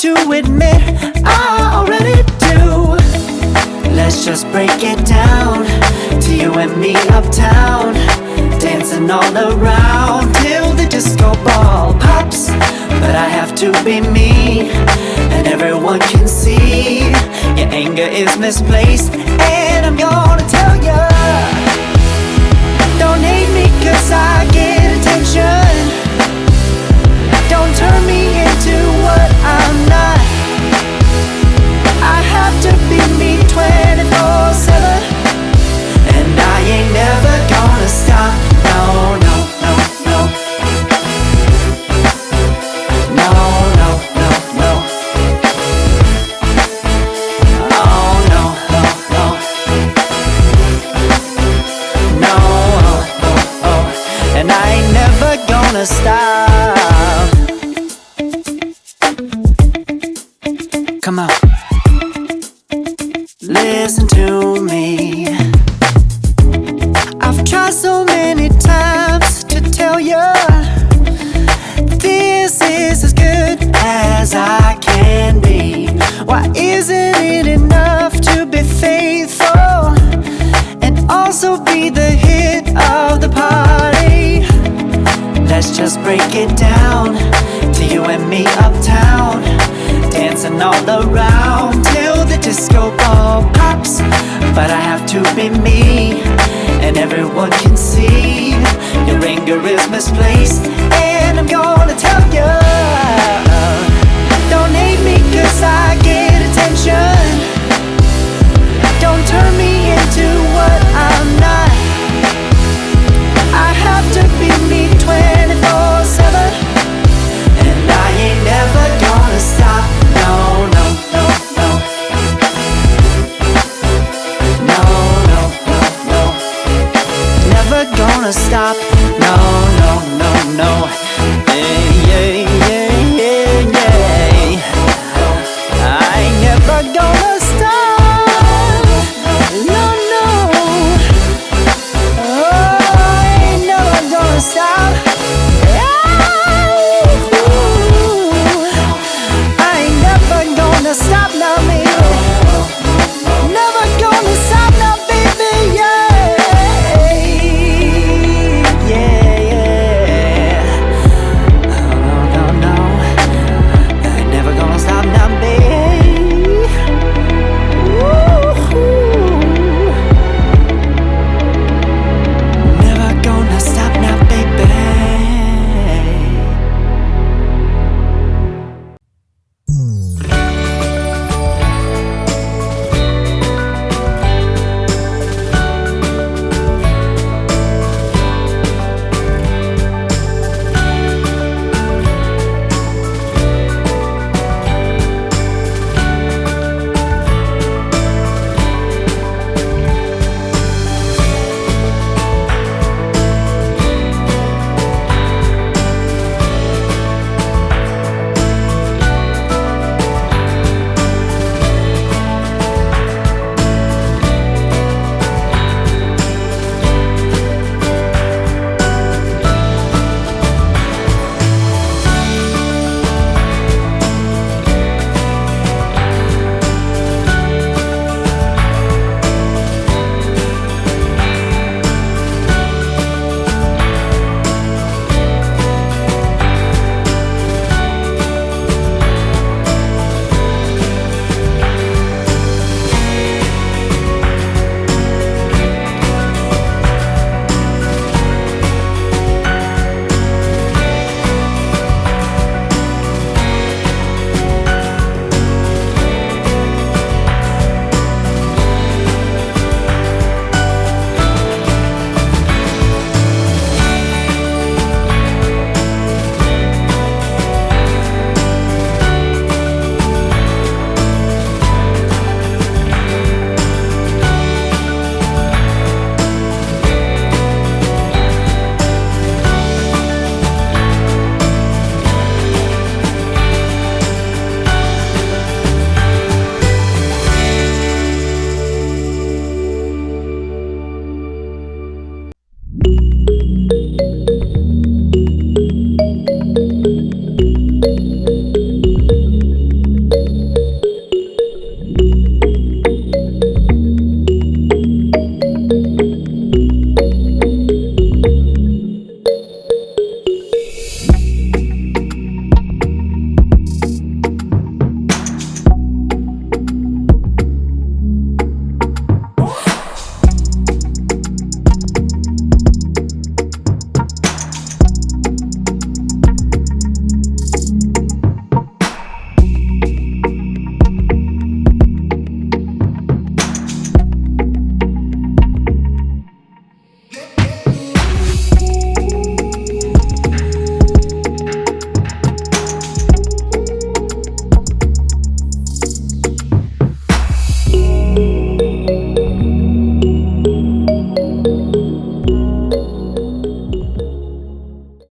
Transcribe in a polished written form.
to admit I already do. Let's just break it down to you and me uptown, dancing all around till the disco ball pops. But I have to be me, and everyone can see your anger is misplaced. And I'm gonna tell ya, don't hate me 'cause I get attention. Don't turn me into what I'm not. I have to be me 24/7, and I ain't never gonna stop. No, no, no, no. No, no, no, no. Oh, no, no, no. No, oh, oh, oh. And I ain't never gonna stop. Come on, listen to me. I've tried so many times to tell you this is as good as I can be. Why isn't it enough to be faithful and also be the hit of the party? Let's just break it down to you and me uptown, dancing all around till the disco ball pops. But I have to be me, and everyone can see your anger is misplaced. And I'm gonna tell you,